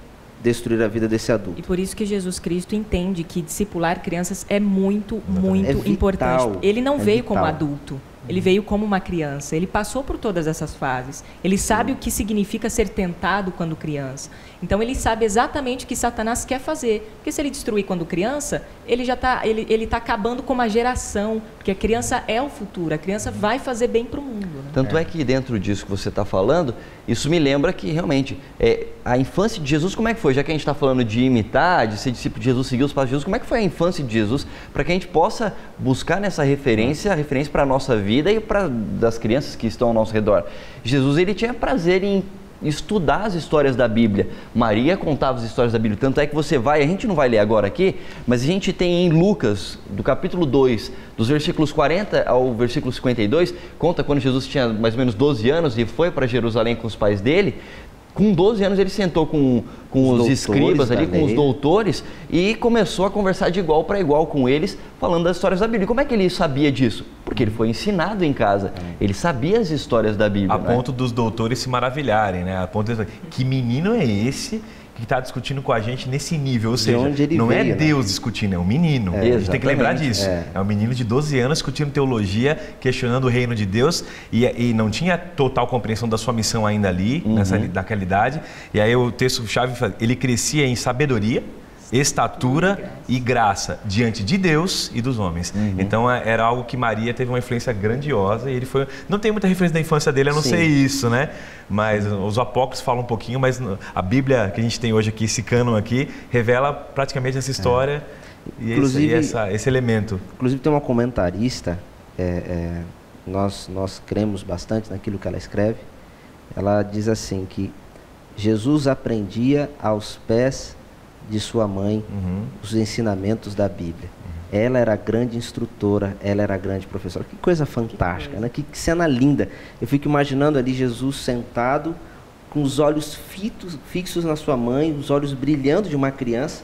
[SPEAKER 5] destruir a vida desse adulto.
[SPEAKER 3] E por isso que Jesus Cristo entende que discipular crianças é muito
[SPEAKER 5] vital,
[SPEAKER 3] importante. Ele não veio
[SPEAKER 5] vital.
[SPEAKER 3] como adulto, ele veio como uma criança. Ele passou por todas essas fases. Ele sabe o que significa ser tentado quando criança. Então ele sabe exatamente o que Satanás quer fazer. Porque se ele destruir quando criança, ele já está acabando com uma geração. Porque a criança é o futuro, a criança vai fazer bem para o mundo. Né?
[SPEAKER 2] Tanto é que dentro disso que você está falando, isso me lembra que realmente a infância de Jesus, como é que foi? Já que a gente está falando de imitar, de ser discípulo de Jesus, seguir os passos de Jesus, como é que foi a infância de Jesus para que a gente possa buscar nessa referência, a referência para a nossa vida e para das crianças que estão ao nosso redor? Jesus, ele tinha prazer em estudar as histórias da Bíblia. Maria contava as histórias da Bíblia, tanto é que você vai, a gente não vai ler agora aqui, mas a gente tem em Lucas, do capítulo 2, dos versículos 40 ao versículo 52, conta quando Jesus tinha mais ou menos 12 anos e foi para Jerusalém com os pais dele. Com 12 anos ele sentou com os escribas ali, com os doutores, e começou a conversar de igual para igual com eles, falando das histórias da Bíblia. Como é que ele sabia disso? Porque ele foi ensinado em casa. Ele sabia as histórias da Bíblia.
[SPEAKER 4] A ponto dos doutores se maravilharem, né? A ponto de... Que menino é esse que está discutindo com a gente nesse nível? Ou seja, não é Deus discutindo, é um menino. A gente tem que lembrar disso. É um menino de 12 anos discutindo teologia, questionando o reino de Deus, e não tinha total compreensão da sua missão ainda ali, naquela idade. E aí o texto-chave fala, ele crescia em sabedoria, estatura e graça diante de Deus e dos homens. Então era algo que Maria teve uma influência grandiosa, e ele foi... Não tem muita referência da infância dele, a não ser isso, né? Mas os apócrifos falam um pouquinho, mas a Bíblia que a gente tem hoje aqui, esse cânon aqui, revela praticamente essa história e esse elemento.
[SPEAKER 5] Inclusive tem uma comentarista, nós cremos bastante naquilo que ela escreve. Ela diz assim que Jesus aprendia aos pés de sua mãe os ensinamentos da Bíblia. Ela era a grande instrutora, ela era a grande professora. Que coisa fantástica, né? Que cena linda. Eu fico imaginando ali Jesus sentado com os olhos fixos na sua mãe, os olhos brilhando de uma criança,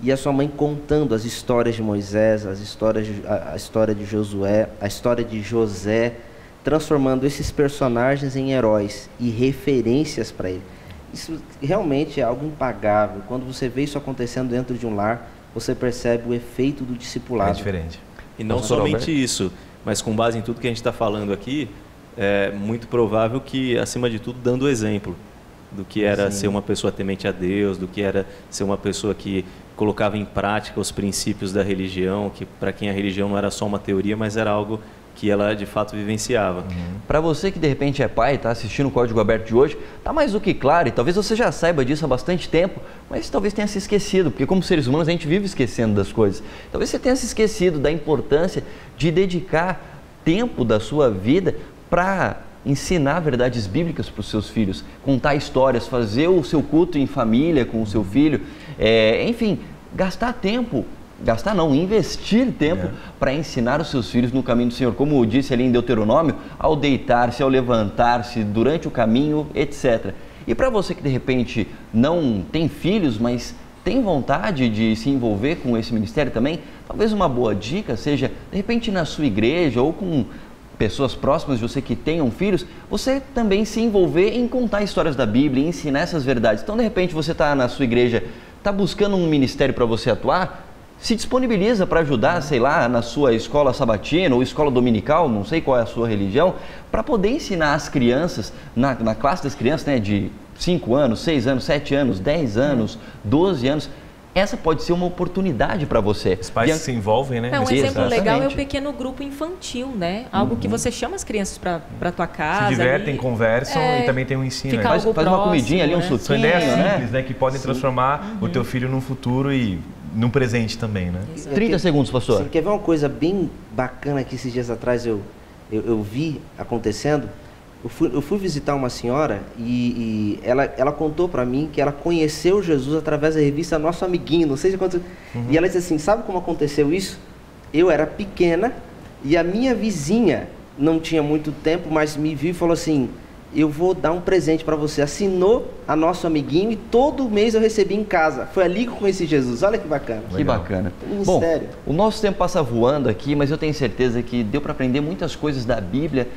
[SPEAKER 5] e a sua mãe contando as histórias de Moisés, a história de Josué, a história de José, transformando esses personagens em heróis e referências para ele. Isso realmente é algo impagável. Quando você vê isso acontecendo dentro de um lar, você percebe o efeito do discipulado.
[SPEAKER 4] É diferente.
[SPEAKER 6] E não somente isso, mas com base em tudo que a gente está falando aqui, é muito provável que, acima de tudo, dando exemplo do que era ser uma pessoa temente a Deus, do que era ser uma pessoa que colocava em prática os princípios da religião, que para quem a religião não era só uma teoria, mas era algo que ela de fato vivenciava.
[SPEAKER 2] Para você que de repente é pai, está assistindo o Código Aberto de hoje, está mais do que claro, e talvez você já saiba disso há bastante tempo, mas talvez tenha se esquecido, porque como seres humanos a gente vive esquecendo das coisas. Talvez você tenha se esquecido da importância de dedicar tempo da sua vida para ensinar verdades bíblicas para os seus filhos, contar histórias, fazer o seu culto em família com o seu filho, enfim, investir tempo para ensinar os seus filhos no caminho do Senhor, como disse ali em Deuteronômio, ao deitar-se, ao levantar-se, durante o caminho, etc. E para você que de repente não tem filhos, mas tem vontade de se envolver com esse ministério também, talvez uma boa dica seja, de repente na sua igreja ou com pessoas próximas de você que tenham filhos, você também se envolver em contar histórias da Bíblia, ensinar essas verdades. Então de repente você está na sua igreja, está buscando um ministério para você atuar, se disponibiliza para ajudar, sei lá, na sua escola sabatina ou escola dominical, não sei qual é a sua religião, para poder ensinar as crianças, na classe das crianças, né, de 5 anos, 6 anos, 7 anos, 10 anos, 12 anos, essa pode ser uma oportunidade para você.
[SPEAKER 4] Os pais se envolvem, né?
[SPEAKER 3] Um exemplo legal é o pequeno grupo infantil, né? Algo que você chama as crianças para tua casa.
[SPEAKER 4] Se divertem, conversam e também tem um ensino.
[SPEAKER 2] Faz uma comidinha ali, um suquinho,
[SPEAKER 4] são ideias simples, né? Que podem transformar o teu filho num futuro e num presente também, né?
[SPEAKER 2] 30 segundos, pastor.
[SPEAKER 5] Sim, quer ver uma coisa bem bacana que esses dias atrás eu vi acontecendo? Eu fui visitar uma senhora e ela contou para mim que ela conheceu Jesus através da revista Nosso Amiguinho, não sei se quanto. E ela disse assim, sabe como aconteceu isso? Eu era pequena e a minha vizinha não tinha muito tempo, mas me viu e falou assim, eu vou dar um presente para você. Assinou a Nosso Amiguinho e todo mês eu recebi em casa. Foi ali que eu conheci Jesus. Olha que bacana.
[SPEAKER 2] Que bacana. Bom, o nosso tempo passa voando aqui, mas eu tenho certeza que deu para aprender muitas coisas da Bíblia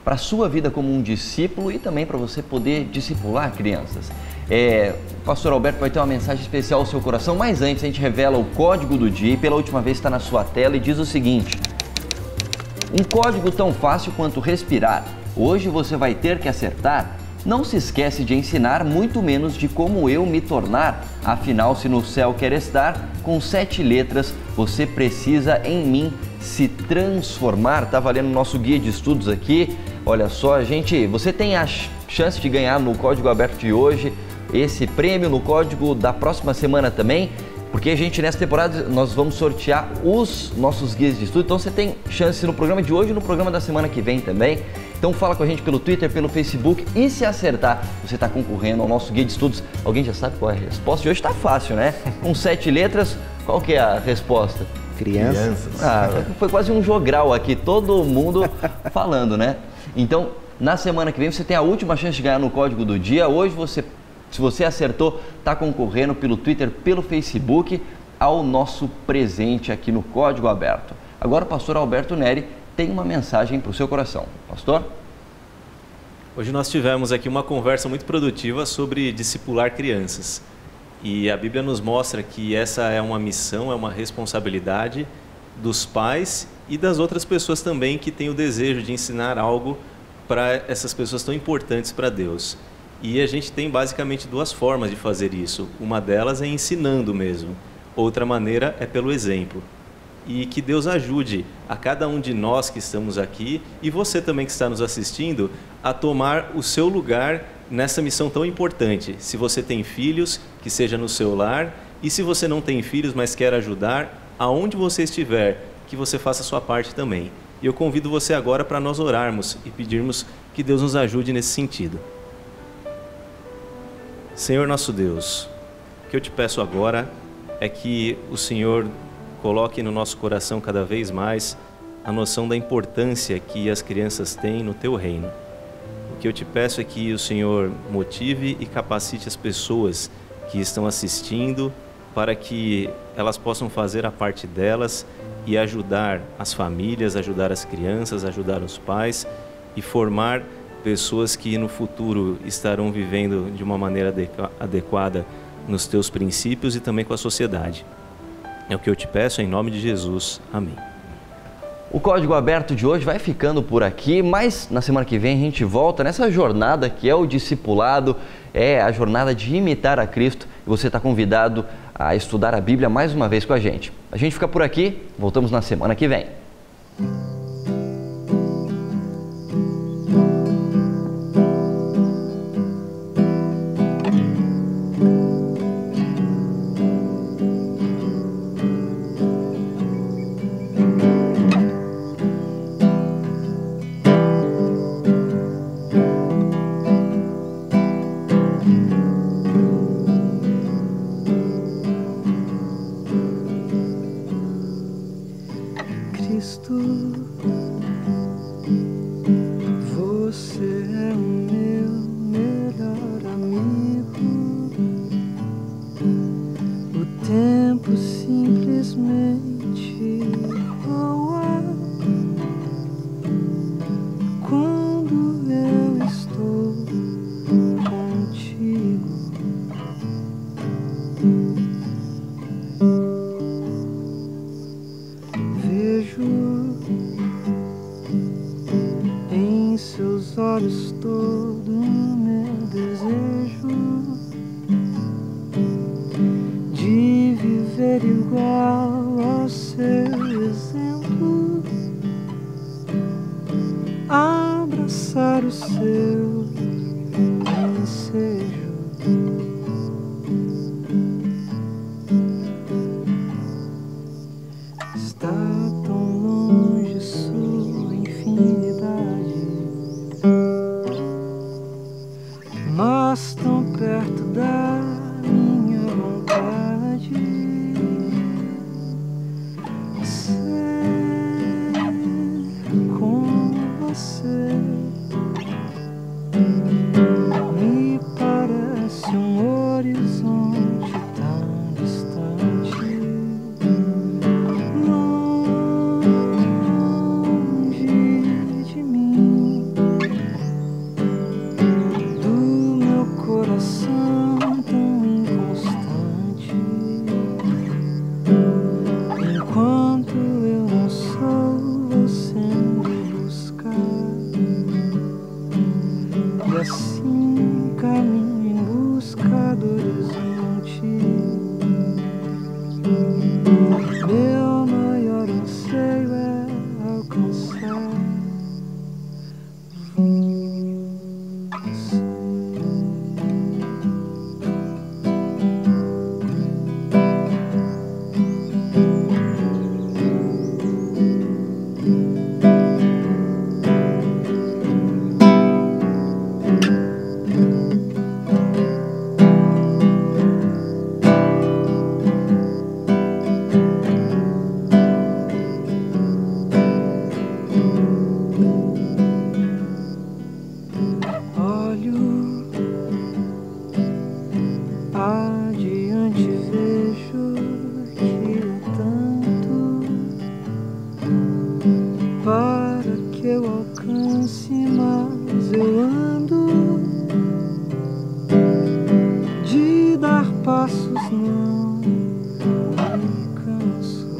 [SPEAKER 2] para a sua vida como um discípulo e também para você poder discipular crianças. O pastor Alberto vai ter uma mensagem especial ao seu coração, mas antes a gente revela o código do dia e pela última vez está na sua tela e diz o seguinte: um código tão fácil quanto respirar. Hoje você vai ter que acertar. Não se esquece de ensinar, muito menos de como eu me tornar. Afinal, se no céu quer estar, com 7 letras, você precisa em mim se transformar. Tá valendo o nosso guia de estudos aqui. Olha só, gente, você tem a chance de ganhar no Código Aberto de hoje esse prêmio, no código da próxima semana também, porque a gente nessa temporada nós vamos sortear os nossos guias de estudo, então você tem chance no programa de hoje e no programa da semana que vem também. Então fala com a gente pelo Twitter, pelo Facebook e se acertar, você está concorrendo ao nosso guia de estudos. Alguém já sabe qual é a resposta? De hoje está fácil, né? Com 7 letras, qual que é a resposta?
[SPEAKER 5] Crianças.
[SPEAKER 2] Foi quase um jogral aqui, todo mundo falando, né? Então, na semana que vem você tem a última chance de ganhar no código do dia. Hoje se você acertou, está concorrendo pelo Twitter, pelo Facebook ao nosso presente aqui no Código Aberto. Agora o pastor Alberto Neri tem uma mensagem para o seu coração. Pastor?
[SPEAKER 6] Hoje nós tivemos aqui uma conversa muito produtiva sobre discipular crianças. E a Bíblia nos mostra que essa é uma missão, é uma responsabilidade dos pais e das outras pessoas também que têm o desejo de ensinar algo para essas pessoas tão importantes para Deus. E a gente tem basicamente 2 formas de fazer isso. Uma delas é ensinando mesmo. Outra maneira é pelo exemplo. E que Deus ajude a cada um de nós que estamos aqui e você também que está nos assistindo a tomar o seu lugar nessa missão tão importante. Se você tem filhos, que seja no seu lar, e se você não tem filhos, mas quer ajudar, aonde você estiver, que você faça a sua parte também. E eu convido você agora para nós orarmos e pedirmos que Deus nos ajude nesse sentido. Senhor nosso Deus, o que eu te peço agora é que o Senhor coloque no nosso coração cada vez mais a noção da importância que as crianças têm no teu reino. O que eu te peço é que o Senhor motive e capacite as pessoas que estão assistindo para que elas possam fazer a parte delas e ajudar as famílias, ajudar as crianças, ajudar os pais e formar pessoas que no futuro estarão vivendo de uma maneira adequada nos teus princípios e também com a sociedade. É o que eu te peço em nome de Jesus. Amém.
[SPEAKER 2] O Código Aberto de hoje vai ficando por aqui, mas na semana que vem a gente volta nessa jornada que é o discipulado, é a jornada de imitar a Cristo, e você está convidado a estudar a Bíblia mais uma vez com a gente. A gente fica por aqui, voltamos na semana que vem.
[SPEAKER 8] Cristo, você é o meu melhor amigo. O tempo simplesmente voa quando eu estou contigo. Em seus olhos todo o meu desejo de viver igual ao seu exemplo, abraçar o seu ensejo. Está tão longe sua infinidade, mas tão perto da minha vontade. Ser como você me parece um horizonte tão distante. Assim caminho em busca do horizonte. Meu maior anseio é alcançar você. Adiante vejo que é tanto para que eu alcance, mas eu ando de dar passos, não me canso.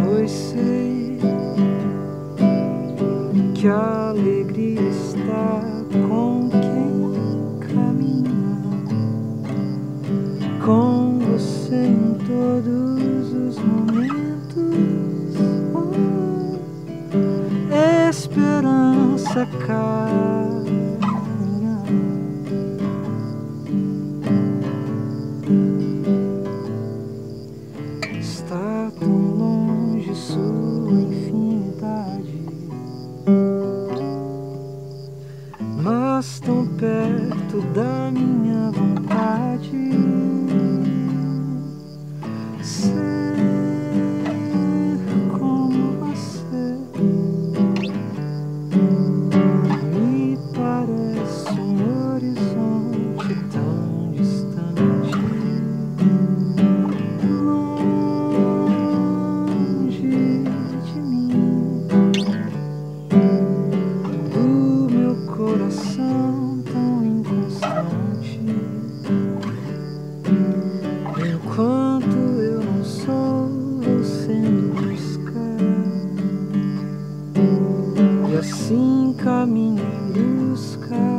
[SPEAKER 8] Pois sei que a alegria está com quem caminha com você em todos os momentos. Esperança caminha. Está tão longe sua infinidade, mas tão perto da minha vontade. Ser como caminho em busca